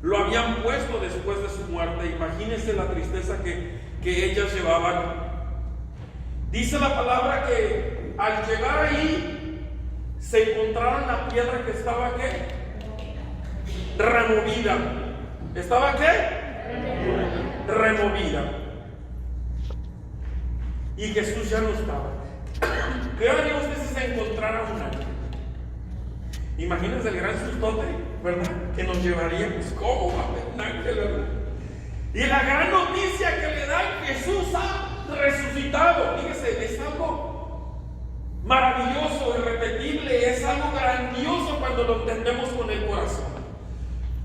Lo habían puesto después de su muerte. Imagínense la tristeza que ellas llevaban. Dice la palabra que al llegar ahí se encontraron la piedra que estaba ¿qué? Removida. ¿Estaba qué? Removida. Y Jesús ya no estaba. ¿Qué haría usted si se encontrara un ángel? Imagínense el gran sustote, ¿verdad? Que nos llevaríamos. ¿Cómo va a haber un ángel, verdad? Y la gran noticia que le dan: Jesús ha resucitado. Fíjese, es algo maravilloso, irrepetible, es algo grandioso cuando lo entendemos con el corazón.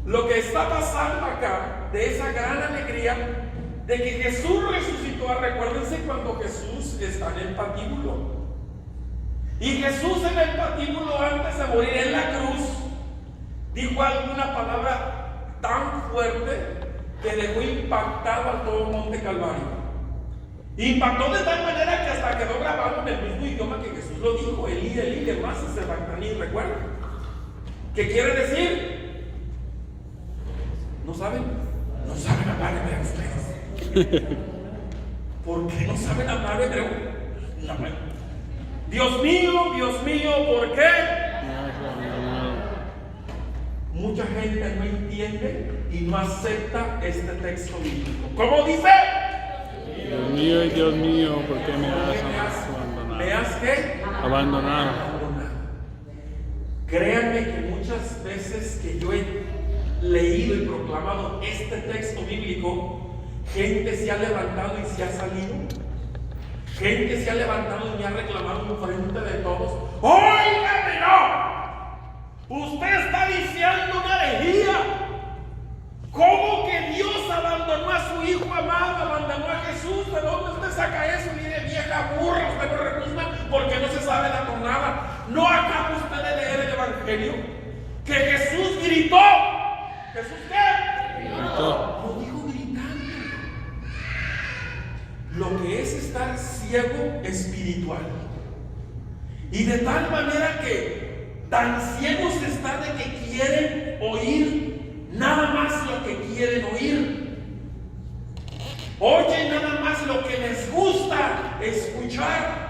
Lo que está pasando acá, de esa gran alegría de que Jesús resucitó. Recuérdense cuando Jesús está en el patíbulo. Y Jesús en el patíbulo, antes de morir en la cruz, dijo alguna palabra tan fuerte que dejó impactado a todo el monte Calvario. Impactó de tal manera que hasta quedó grabado en el mismo idioma que Jesús lo dijo: Elí, Elí, lema sabactani. ¿Recuerdan? ¿Qué quiere decir? ¿No saben? No saben hablar hebreo ustedes. ¿Por qué no saben hablar hebreo? Dios mío, ¿por qué? Mucha gente no entiende y no acepta este texto bíblico. ¿Cómo dice? Dios mío, ¿por qué me has abandonado? ¿Me has qué? Abandonado. Créanme que muchas veces que yo he leído y proclamado este texto bíblico, gente se ha levantado y se ha salido. Gente se ha levantado y me ha reclamado en frente de todos: ¡Óigame, no! Usted está diciendo una herejía. ¿Cómo que Dios abandonó a su Hijo amado, abandonó a Jesús? ¿De dónde usted saca eso? Mire, vieja burra, usted no repugna porque no se sabe la tonada. ¿No acaba usted de leer el Evangelio? Que Jesús gritó. ¿Jesús qué? Gritó. Lo dijo gritando. Lo que es estar ciego espiritual. Y de tal manera que tan ciegos están de que quieren oír nada más lo que quieren oír. Oyen nada más lo que les gusta escuchar.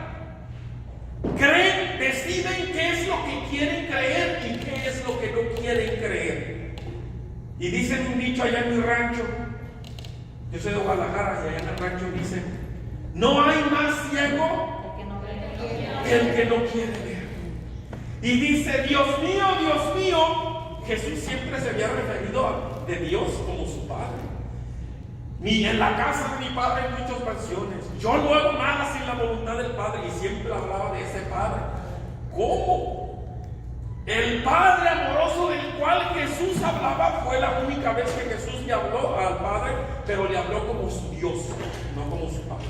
Creen, deciden qué es lo que quieren creer y qué es lo que no quieren creer. Y dicen un dicho allá en mi rancho. Yo soy de Guadalajara y allá en el rancho dicen: no hay más ciego que el que no quiere ver. Y dice: Dios mío, Jesús siempre se había referido de Dios como su Padre. Ni en la casa de mi Padre hay muchas versiones. Yo no hago nada sin la voluntad del Padre, y siempre hablaba de ese Padre. ¿Cómo? El Padre amoroso del cual Jesús hablaba fue la única vez que Jesús le habló al Padre, pero le habló como su Dios, no como su Padre.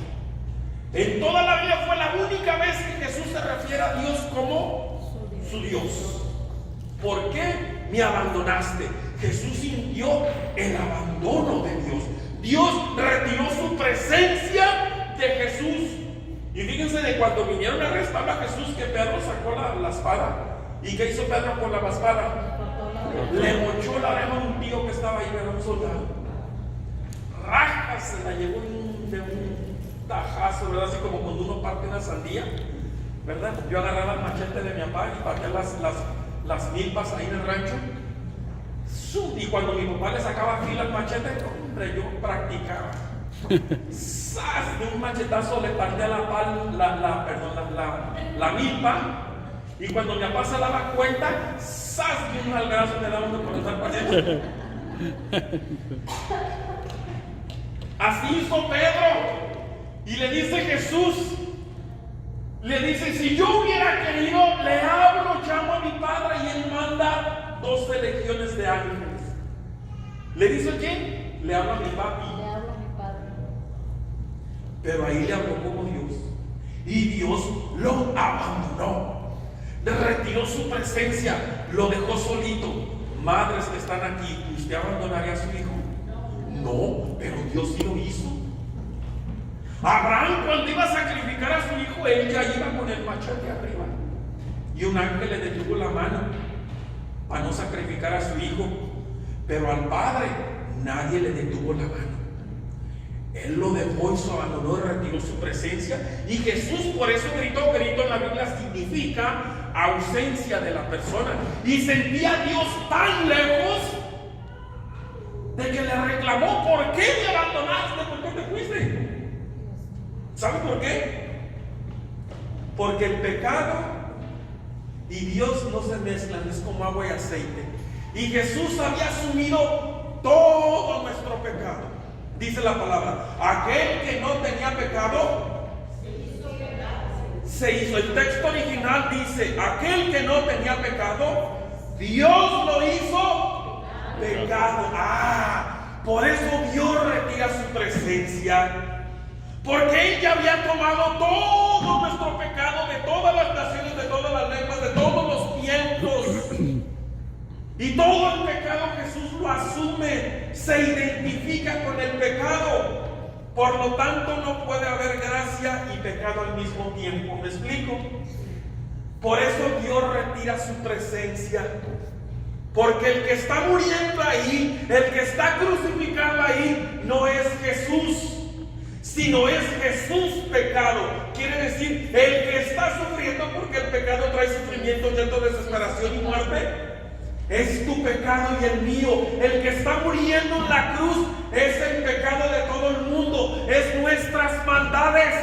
En toda la vida fue la única vez que Jesús se refiere a Dios como su Dios. ¿Por qué me abandonaste? Jesús sintió el abandono de Dios. Dios retiró su presencia de Jesús. Y fíjense de cuando vinieron a arrestar a Jesús, que Pedro sacó la espada. ¿Y qué hizo Pedro con la espada? Le mochó la oreja a un tío que estaba ahí, era un soldado. Raja, se la llevó de un tajazo, ¿verdad? Así como cuando uno parte una sandía, ¿verdad? Yo agarraba el machete de mi papá y partía las milpas ahí en el rancho. Y cuando mi papá le sacaba fila al machete, hombre, yo practicaba. ¡Sas! De un machetazo le partía la milpa. Y cuando mi papá se daba cuenta, ¡zas! De un nalgazo me daba uno por estar partiendo. Así hizo Pedro. Y le dice Jesús, le dice: si yo hubiera querido, le hablo, llamo a mi Padre y Él manda 12 legiones de ángeles. ¿Le dice quién? Le habla a mi papi. Le habla a mi Padre. Pero ahí le habló como Dios. Y Dios lo abandonó. Retiró su presencia, lo dejó solito. Madres que están aquí, ¿usted abandonaría a su hijo? No, pero Dios sí lo hizo. Abraham, cuando iba a sacrificar a su hijo, él ya iba con el machete arriba. Y un ángel le detuvo la mano para no sacrificar a su hijo. Pero al Padre nadie le detuvo la mano. Él lo dejó y se abandonó y retiró su presencia. Y Jesús por eso gritó. Grito en la Biblia significa ausencia de la persona. Y sentía a Dios tan lejos de que le reclamó: ¿por qué me abandonaste? ¿Por qué te fuiste? ¿Sabe por qué? Porque el pecado y Dios no se mezclan, es como agua y aceite. Y Jesús había asumido todo nuestro pecado. Dice la palabra: aquel que no tenía pecado se hizo. El texto original dice: aquel que no tenía pecado, Dios lo hizo pecado. Por eso Dios retira su presencia. Porque Él ya había tomado todo nuestro pecado, de todas las naciones, de todas las lenguas, de todos los tiempos. Y todo el pecado Jesús lo asume, se identifica con el pecado. Por lo tanto, no puede haber gracia y pecado al mismo tiempo. ¿Me explico? Por eso Dios retira su presencia. Porque el que está muriendo ahí, el que está crucificado ahí, no es Jesús, sino es Jesús pecado. Quiere decir, el que está sufriendo, porque el pecado trae sufrimiento, llanto, desesperación y muerte, es tu pecado y el mío. El que está muriendo en la cruz es el pecado de todo el mundo, es nuestras maldades.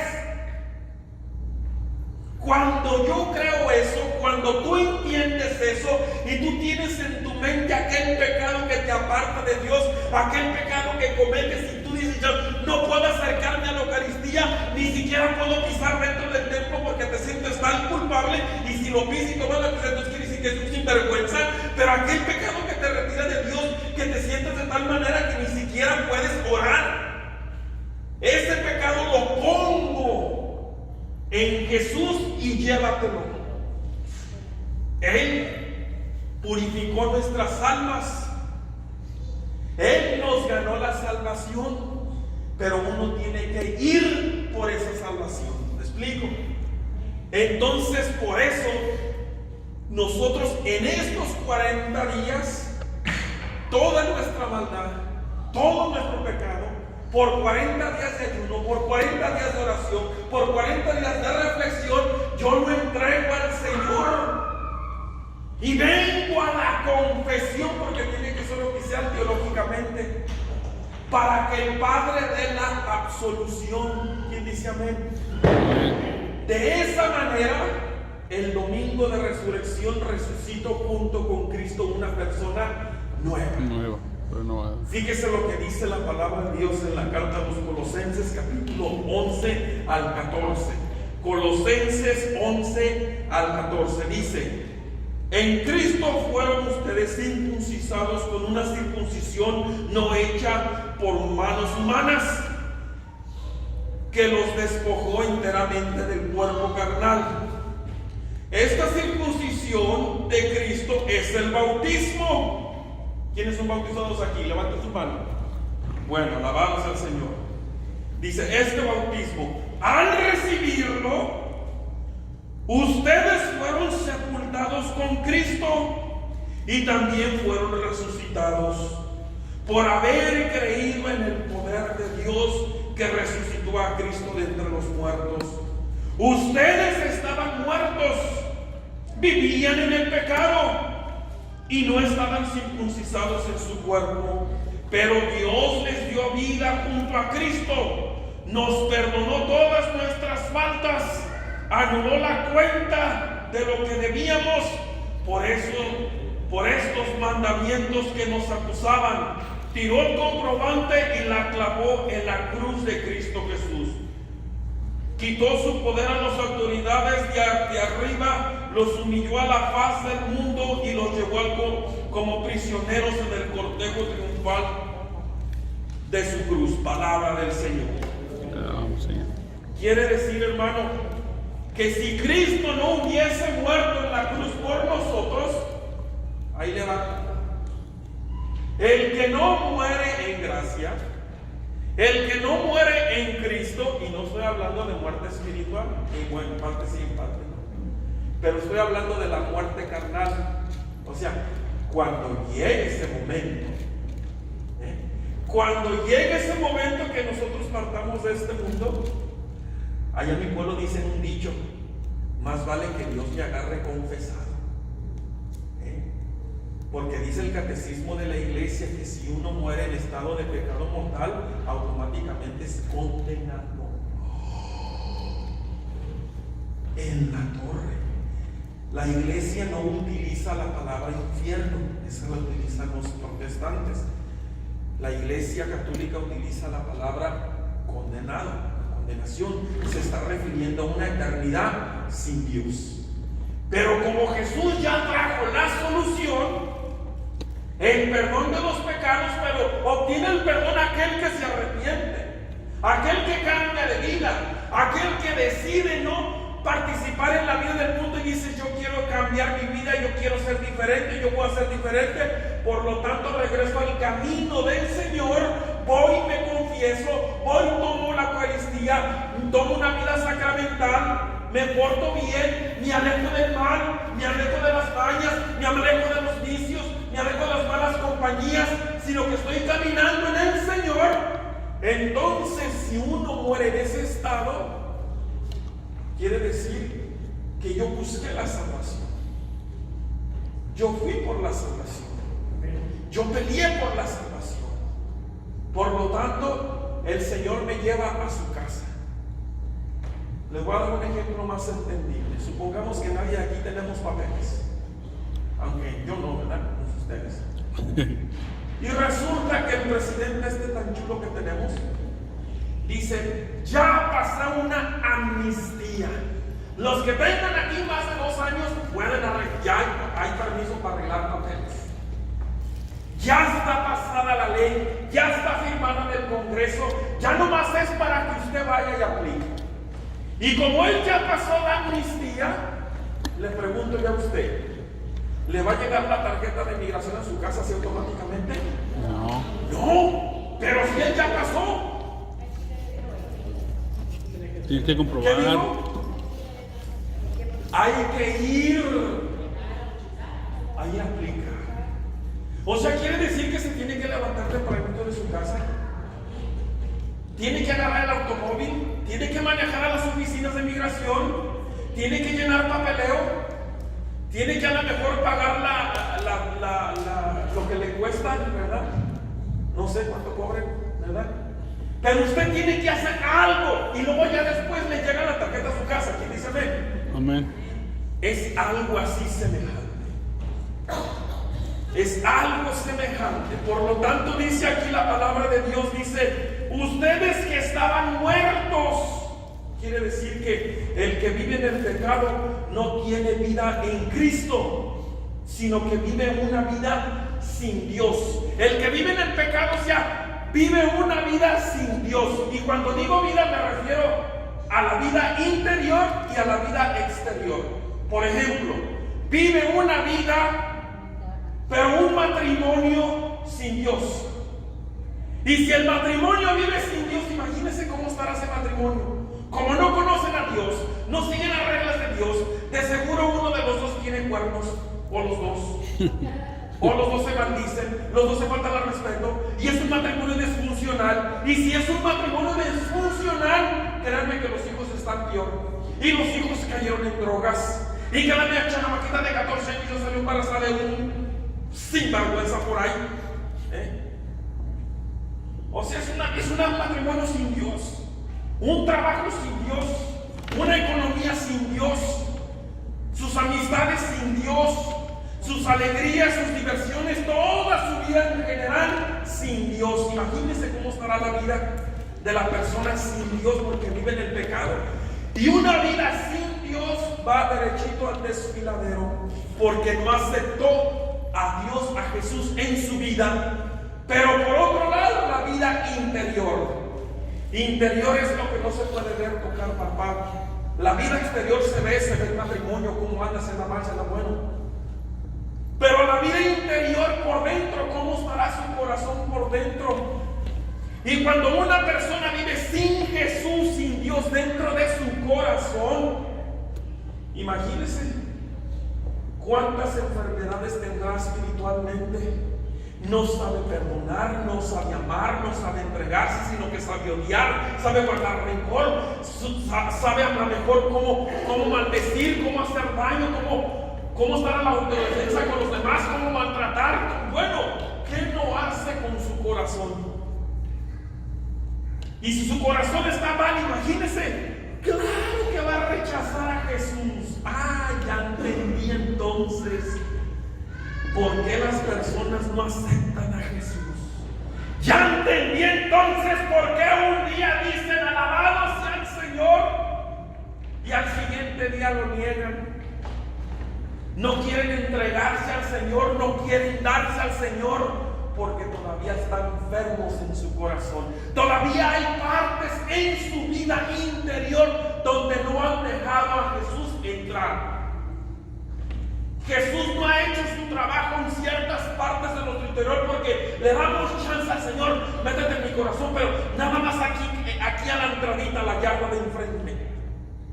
Cuando yo creo eso, cuando tú entiendes eso y tú tienes en tu mente aquel pecado que te aparta de Dios, aquel pecado que cometes y tú dices: yo no puedo acercarme a la Eucaristía, ni siquiera puedo pisar dentro del templo porque te sientes tan culpable, y si lo pisas y tomas la presencia, entonces quiere decir que es un sinvergüenza. Pero aquel pecado que te retira de Dios, que te sientes de tal manera que ni siquiera puedes orar, ese pecado lo pongo en Jesús y llévatelo. Él purificó nuestras almas. Él nos ganó la salvación, pero uno tiene que ir por esa salvación. ¿Me explico? Entonces, por eso nosotros en estos 40 días, toda nuestra maldad, todo nuestro pecado, por 40 días de ayuno, por 40 días de oración, por 40 días de reflexión, yo lo entrego al Señor. Y vengo a la confesión, porque tiene que ser oficial teológicamente, para que el Padre dé la absolución. ¿Quién dice amén? De esa manera, el domingo de resurrección resucito junto con Cristo una persona nueva. Fíjese lo que dice la palabra de Dios en la carta a los Colosenses, capítulo 11 al 14. Colosenses 11 al 14 dice: en Cristo fueron ustedes circuncidados con una circuncisión no hecha por manos humanas, que los despojó enteramente del cuerpo carnal. Esta circuncisión de Cristo es el bautismo. ¿Quiénes son bautizados aquí? Levanten su mano. Bueno, alabamos al Señor. Dice: este bautismo, al recibirlo, ustedes fueron sepultados con Cristo y también fueron resucitados por haber creído en el poder de Dios que resucitó a Cristo de entre los muertos. Ustedes estaban muertos, vivían en el pecado y no estaban circuncidados en su cuerpo, pero Dios les dio vida junto a Cristo, nos perdonó todas nuestras faltas, anuló la cuenta de lo que debíamos. Por estos mandamientos que nos acusaban, tiró el comprobante y la clavó en la cruz de Cristo Jesús. Quitó su poder a las autoridades de arriba, los humilló a la faz del mundo y los llevó como prisioneros en el cortejo triunfal de su cruz. Palabra del Señor. Quiere decir, hermano, que si Cristo no hubiese muerto en la cruz por nosotros, ahí le va. El que no muere en gracia, el que no muere en Cristo, y no estoy hablando de muerte espiritual, y bueno, en parte sí, en parte no, pero estoy hablando de la muerte carnal. O sea, cuando llegue ese momento cuando llegue ese momento que nosotros partamos de este mundo, allá en mi pueblo dicen un dicho: más vale que Dios me agarre confesado. Porque dice el catecismo de la iglesia que si uno muere en estado de pecado mortal, automáticamente es condenado. En la torre. La iglesia no utiliza la palabra infierno, esa la utilizan los protestantes. La iglesia católica utiliza la palabra condenado, condenación. Se está refiriendo a una eternidad sin Dios. Pero como Jesús ya trajo la solución, el perdón de los pecados, pero obtiene el perdón aquel que se arrepiente, aquel que cambia de vida, aquel que decide no participar en la vida del mundo y dice: yo quiero cambiar mi vida, yo quiero ser diferente, yo voy a ser diferente, por lo tanto regreso al camino del Señor, voy y me confieso, voy, tomo la Eucaristía, tomo una vida sacramental, me porto bien, me alejo del mal, me alejo de las mañas, me alejo de los vicios, me alejo de las malas compañías, sino que estoy caminando en el Señor. Entonces, si uno muere en ese estado, quiere decir que yo busqué la salvación. Yo fui por la salvación. Yo peleé por la salvación. Por lo tanto, el Señor me lleva a su casa. Les voy a dar un ejemplo más entendible. Supongamos que nadie aquí tenemos papeles. Aunque yo no, ¿verdad? Ustedes. Y resulta que el presidente este tan chulo que tenemos dice: ya pasó una amnistía. Los que tengan aquí más de 2 años pueden arreglar, ya hay permiso para arreglar papeles. Ya está pasada la ley, ya está firmada en el Congreso, ya nomás es para que usted vaya y aplique. Y como él ya pasó la amnistía, le pregunto yo a usted: ¿le va a llegar la tarjeta de migración a su casa así automáticamente? No, pero si él ya pasó. Tienes que comprobar. Hay que ir. Ahí aplica. O sea, quiere decir que se tiene que levantar tempranito de su casa. Tiene que agarrar el automóvil. Tiene que manejar a las oficinas de migración. Tiene que llenar papeleo. Tiene que a lo mejor pagar lo que le cuesta, ¿verdad? No sé cuánto cobren, ¿verdad? Pero usted tiene que hacer algo y luego ya después le llega la tarjeta a su casa. ¿Quién dice amén? Amén. Es algo así semejante. Es algo semejante. Por lo tanto, dice aquí la palabra de Dios, dice: ustedes que estaban muertos. Quiere decir que el que vive en el pecado no tiene vida en Cristo, sino que vive una vida sin Dios. El que vive en el pecado, o sea, vive una vida sin Dios. Y cuando digo vida me refiero a la vida interior y a la vida exterior. Por ejemplo, vive una vida, pero un matrimonio sin Dios. Y si el matrimonio vive sin Dios, imagínense cómo estará ese matrimonio. Como no conocen a Dios, no siguen las reglas de Dios, de seguro uno de los dos tiene cuernos, o los dos. O los dos se maldicen, los dos se faltan al respeto, y es un matrimonio disfuncional. Y si es un matrimonio disfuncional, créanme que los hijos están peor. Y los hijos cayeron en drogas. Y que la mía chamaquita de 14 años salió embarazada de un sinvergüenza por ahí. O sea, es un matrimonio sin Dios. Un trabajo sin Dios, una economía sin Dios, sus amistades sin Dios, sus alegrías, sus diversiones, toda su vida en general sin Dios. Imagínense cómo estará la vida de la persona sin Dios, porque vive en el pecado. Y una vida sin Dios va derechito al desfiladero, porque no aceptó a Dios, a Jesús en su vida. Pero por otro lado, la vida interior. Interior es lo que no se puede ver, tocar, palpar. La vida exterior se ve el matrimonio, cómo andas en la marcha, en la bueno. Pero la vida interior por dentro, cómo estará su corazón por dentro. Y cuando una persona vive sin Jesús, sin Dios dentro de su corazón, imagínense cuántas enfermedades tendrá espiritualmente. No sabe perdonar, no sabe amar, no sabe entregarse, sino que sabe odiar, sabe guardar rencor, sabe a lo mejor cómo maldecir, cómo hacer daño, cómo estar a la autodefensa con los demás, cómo maltratar. Bueno, ¿qué no hace con su corazón? Y si su corazón está mal, imagínese, claro que va a rechazar a Jesús. Ya entendí entonces por qué las personas no aceptan a Jesús. Ya entendí entonces por qué un día dicen alabado sea el Señor y al siguiente día lo niegan. No quieren entregarse al Señor, no quieren darse al Señor, porque todavía están enfermos en su corazón. Todavía hay partes en su vida interior donde no han dejado a Jesús entrar. Jesús no ha hecho su trabajo en ciertas partes de nuestro interior porque le damos chance al Señor, métete en mi corazón, pero nada más aquí a la entradita, la yarda de enfrente.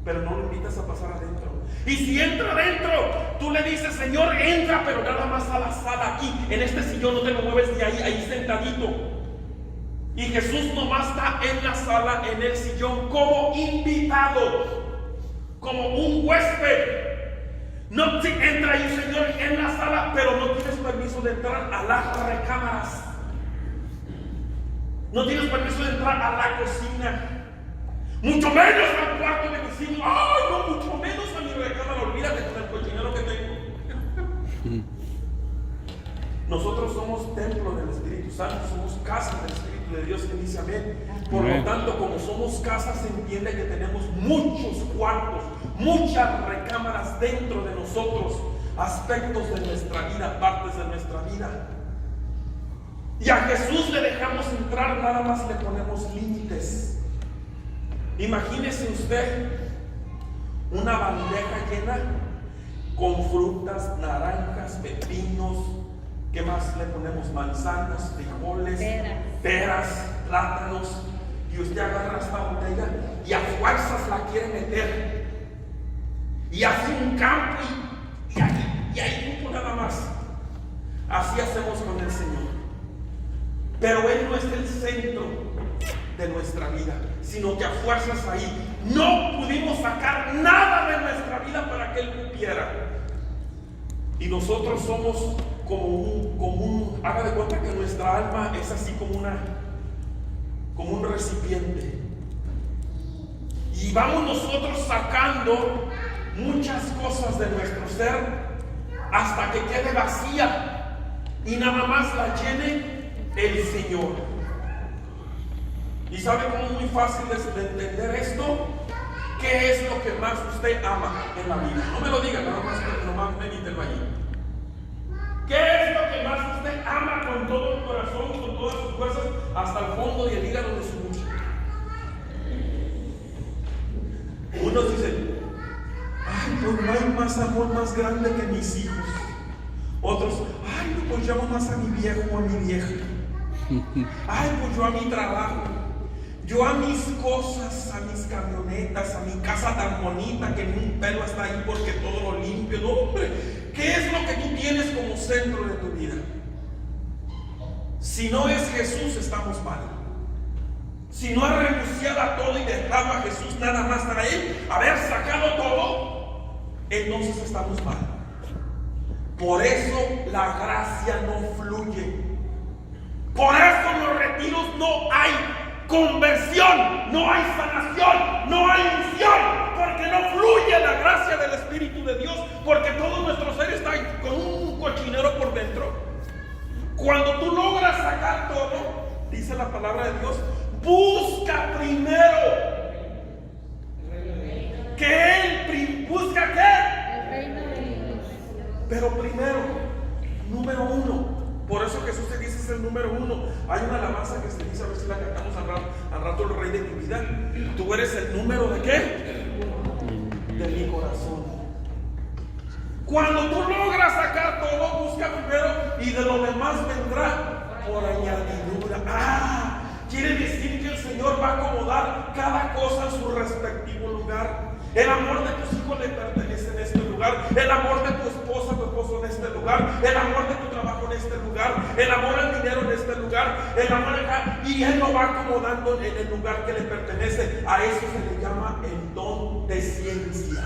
Pero no lo invitas a pasar adentro. Y si entra adentro, tú le dices, Señor, entra, pero nada más a la sala aquí, en este sillón, no te lo mueves de ahí sentadito. Y Jesús nomás está en la sala, en el sillón, como invitado, como un huésped. No entra ahí, Señor, en la sala, pero no tienes permiso de entrar a las recámaras. No tienes permiso de entrar a la cocina. Mucho menos al cuarto de cocina. ¡Ay, no! Mucho menos a mi recámara. Olvídate con el cochinero que tengo. Nosotros somos templo del Espíritu Santo, somos casa del Espíritu de Dios que dice amén. Por lo tanto, como somos casa, se entiende que tenemos muchos cuartos, muchas recámaras dentro de nosotros, aspectos de nuestra vida, partes de nuestra vida. Y a Jesús le dejamos entrar, nada más le ponemos límites. Imagínese usted una bandeja llena con frutas, naranjas, pepinos, ¿qué más le ponemos? Manzanas, frijoles, peras, plátanos, y usted agarra esta botella y a fuerzas la quiere meter y hace un campo y ahí poco nada más. Así hacemos con el Señor, pero Él no es el centro de nuestra vida, sino que a fuerzas ahí no pudimos sacar nada de nuestra vida para que Él cupiera. Y nosotros somos como un, haga de cuenta que nuestra alma es así como un recipiente. Y vamos nosotros sacando muchas cosas de nuestro ser hasta que quede vacía y nada más la llene el Señor. ¿Y sabe cómo es muy fácil de entender esto? ¿Qué es lo que más usted ama en la vida? No me lo diga, nada más medítelo allí. ¿Qué es lo que más usted ama con todo el corazón, con todas sus fuerzas, hasta el fondo y el hígado de su lucha? Unos dicen, ay, pues no hay más amor más grande que mis hijos. Otros, ay, no, pues yo amo más a mi viejo o a mi vieja. Ay, pues yo a mi trabajo, yo a mis cosas, a mis camionetas, a mi casa tan bonita que ni un pelo está ahí porque todo lo limpio. No, hombre. ¿Qué es lo que tú tienes como centro de tu vida? Si no es Jesús, estamos mal. Si no has renunciado a todo y dejado a Jesús nada más a Él, haber sacado todo, entonces estamos mal. Por eso la gracia no fluye. Por eso en los retiros no hay conversión, no hay sanación, no hay unción, porque no fluye la gracia del Espíritu de Dios, porque todo nuestro ser está con un cochinero por dentro. Cuando tú logras sacar todo, dice la palabra de Dios, busca primero que Él busca ¿qué? El reino de Dios. Pero primero, número uno. Por eso Jesús te dice es el número uno. Hay una alabanza que se dice, a ver si la cantamos al rato, el rey de mi vida. Tú eres el número de ¿qué? De mi corazón. Cuando tú logras sacar todo, busca primero y de lo demás vendrá por añadidura. Quiere decir que el Señor va a acomodar cada cosa en su respectivo lugar. El amor de tus hijos le pertenece en este lugar. El amor de tu esposa en este lugar. El amor de tu trabajo en este lugar, el amor al dinero en este lugar, el amor acá, y Él lo va acomodando en el lugar que le pertenece. A eso se le llama el don de ciencia.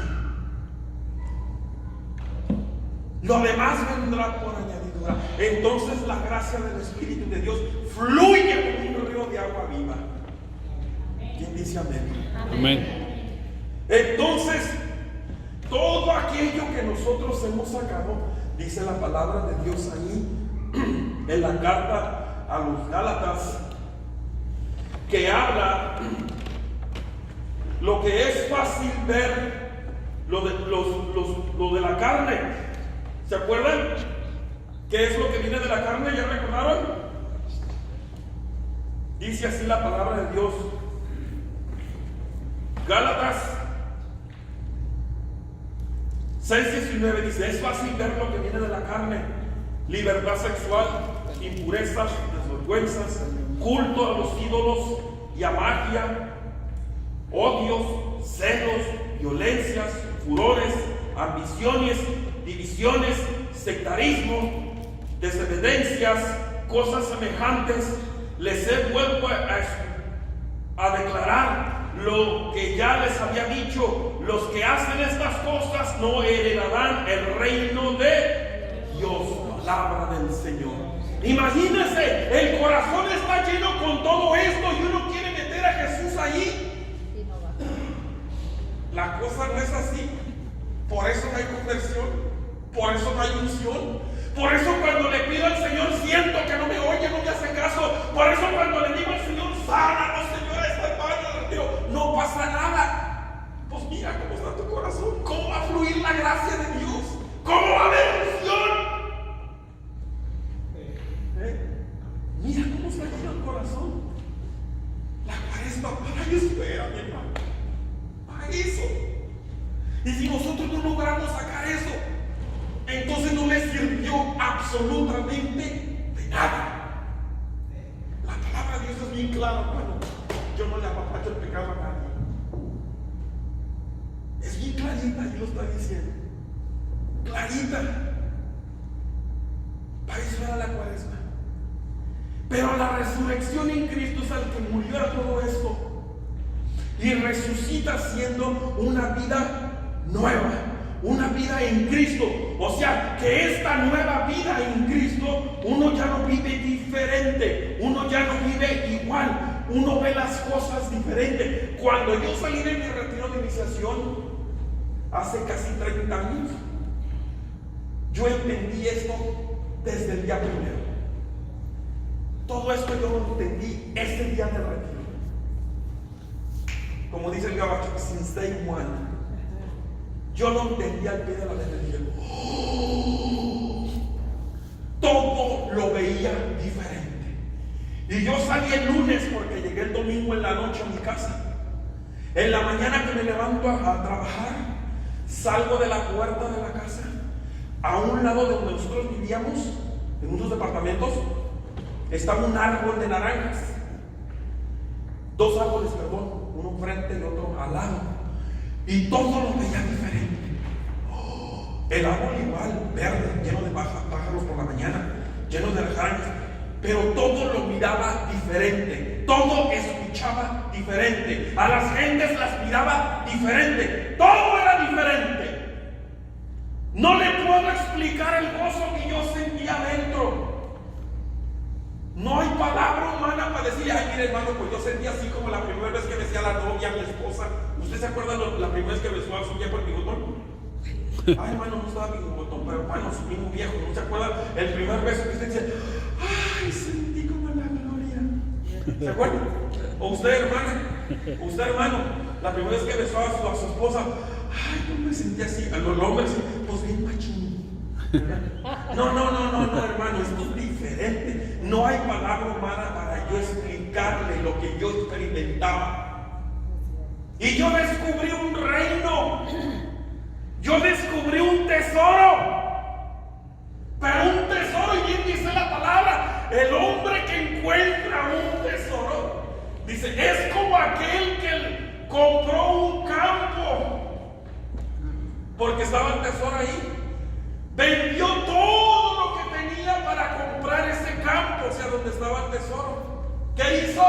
Lo demás vendrá por añadidura. Entonces la gracia del Espíritu de Dios fluye como un río de agua viva. ¿Quién dice amén? Amén. Entonces, todo aquello que nosotros hemos sacado, dice la palabra de Dios ahí en la carta a los Gálatas, que habla lo que es fácil ver, lo de la carne. ¿Se acuerdan? ¿Qué es lo que viene de la carne? ¿Ya recordaron? Dice así la palabra de Dios. Gálatas 6:19 dice: es fácil ver lo que viene de la carne: libertad sexual, impurezas, desvergüenzas, culto a los ídolos y a magia, odios, celos, violencias, furores, ambiciones, divisiones, sectarismo, desobediencias, cosas semejantes. Les he vuelto a declarar lo que ya les había dicho: los que hacen estas cosas no heredarán el reino de Dios. Palabra del Señor. Imagínense, el corazón está lleno con todo esto y uno quiere meter a Jesús ahí. La cosa no es así. Por eso no hay conversión, por eso no hay unción. Por eso cuando le pido al Señor siento que no me oye, no me hace caso. Por eso cuando le digo al Señor, sánanos, Señor, esta hermana, no pasa nada. Pues mira cómo está tu corazón, cómo va a fluir la gracia de Dios, cómo va a haber unción. Mira cómo está lleno el corazón. La cuaresma para eso era, mi hermano, para eso. Y si nosotros no logramos sacar eso, entonces no le sirvió absolutamente de nada. La palabra de Dios es bien clara, hermano. Yo no le apapacho el pecado a nadie. Es bien clarita, y lo está diciendo. Clarita. Para eso era la cuaresma. Pero la resurrección en Cristo es el que murió a todo esto y resucita siendo una vida nueva, una vida en Cristo. O sea, que esta nueva vida en Cristo, uno ya no vive diferente, uno ya no vive igual, uno ve las cosas diferentes. Cuando yo salí de mi retiro de iniciación hace casi 30 años, yo entendí esto desde el día primero. Todo esto yo lo entendí ese día de retiro. Como dice el gabacho, since day one. Yo lo entendí al pie de la letra y dije, ¡oh! Todo lo veía diferente. Y yo salí el lunes porque llegué el domingo en la noche a mi casa. En la mañana que me levanto a trabajar, salgo de la puerta de la casa. A un lado de donde nosotros vivíamos, en unos departamentos, estaba un árbol de naranjas. Dos árboles, perdón, uno enfrente y otro al lado. Y todo lo veía diferente. El árbol igual, verde, lleno de pájaros por la mañana, lleno de naranjas, pero todo lo miraba diferente, todo escuchaba diferente, a las gentes las miraba diferente, todo era diferente. No le puedo explicar el gozo que yo sentía adentro. No hay palabra humana para decirle, ay, mire hermano, pues yo sentí así como la primera vez que besé a la novia, a mi esposa. ¿Usted se acuerda la primera vez que besó a su viejo el bigotón? Ay, hermano, no estaba bigotón, pero hermano, su mismo viejo, ¿no se acuerda el primer beso que usted dice, ay, sentí como la gloria? ¿Se acuerda? O usted, hermano, la primera vez que besó a su esposa, ay, no me sentí así. A los hombres, pues bien machín. No, hermano, esto es diferente. No hay palabra humana para yo explicarle lo que yo experimentaba. Y yo descubrí un reino. Yo descubrí un tesoro. Pero un tesoro, y bien dice la palabra, el hombre que encuentra un tesoro, dice, es como aquel que compró un campo, porque estaba el tesoro ahí. Vendió todo lo que tenía familia para comprar ese campo, o sea, donde estaba el tesoro. ¿Qué hizo?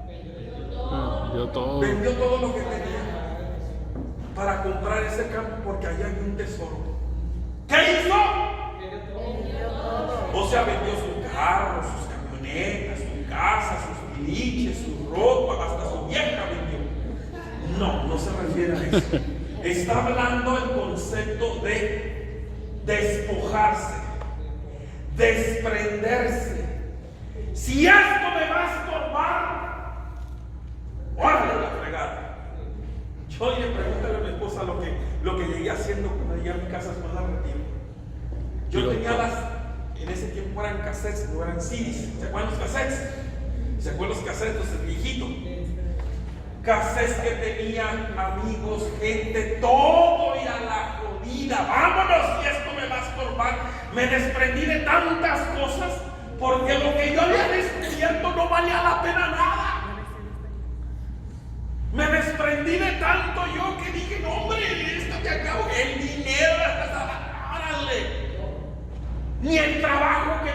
Vendió todo. Vendió todo lo que tenía para comprar ese campo porque allá hay un tesoro. ¿Qué hizo? O sea, vendió su carro, sus camionetas, su casa, sus tiliches, su ropa, hasta su vieja vendió. No, no se refiere a eso. Está hablando el concepto de despojarse, desprenderse. Si esto me va a estorbar, órale la fregada. Yo le pregúntale a mi esposa lo que llegué haciendo cuando llegué a mi casa después del retiro. Yo tenía en ese tiempo eran cassettes, no eran CDs. ¿Se acuerdan los cassettes? ¿Se acuerdan los cassettes, los viejitos? Cassettes que tenían amigos, gente, todo y a la jodida. Vámonos, si esto me va a estorbar. Me desprendí de tantas cosas porque lo que yo había descubierto no valía la pena nada. Me desprendí de tanto yo que dije, no hombre, esto que acabo, el dinero, órale. Ni el trabajo que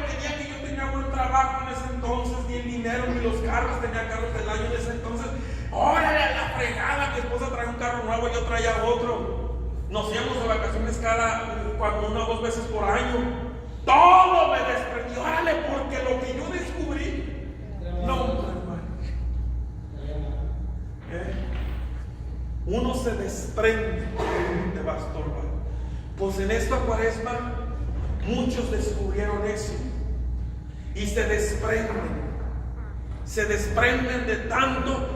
yo tenía buen trabajo en ese entonces, ni el dinero, ni los carros, tenía carros del año en ese entonces. Órale a la fregada, mi esposa traía un carro nuevo, yo traía otro. Nos íbamos de vacaciones una o dos veces por año. Todo me desprendió, órale, porque lo que yo descubrí, no, hermano. Uno se desprende, te va a estorbar. Pues en esta cuaresma, muchos descubrieron eso y se desprenden de tanto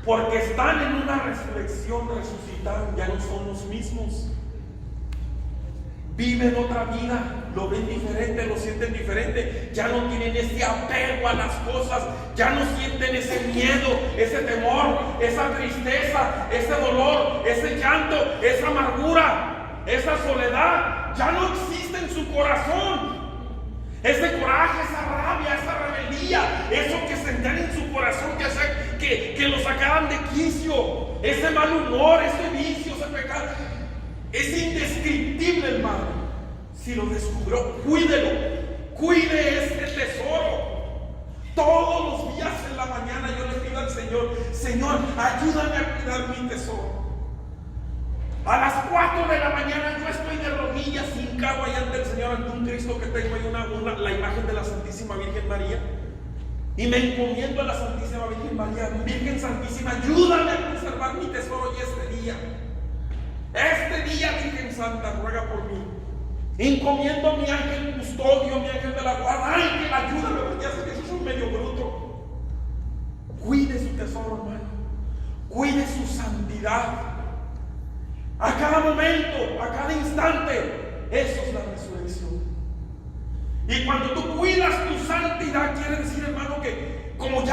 porque están en una resurrección, resucitaron, ya no son los mismos. Viven otra vida, lo ven diferente, lo sienten diferente, ya no tienen ese apego a las cosas, ya no sienten ese miedo, ese temor, esa tristeza, ese dolor, ese llanto, esa amargura, esa soledad, ya no existe en su corazón. Ese coraje, esa rabia, esa rebeldía, eso que sentían en su corazón que lo sacaban de quicio, ese mal humor, ese vicio, ese pecado. Es indescriptible, hermano. Si lo descubrió, cuídelo. Cuide ese tesoro. Todos los días en la mañana yo le pido al Señor, Señor, ayúdame a cuidar mi tesoro. A las 4 de la mañana yo estoy de rodillas, hincado ahí ante el Señor, ante un Cristo que tengo ahí la imagen de la Santísima Virgen María. Y me encomiendo a la Santísima Virgen María. Virgen Santísima, ayúdame a conservar mi tesoro y este día. Este día, Virgen Santa, ruega por mí. Encomiendo a mi ángel custodio, mi ángel de la guarda. Ángel, ayúdame, porque ya sé que soy un medio bruto. Cuide su tesoro, hermano. Cuide su santidad. A cada momento, a cada instante. Eso es la resurrección. Y cuando tú cuidas tu santidad, quiere decir, hermano,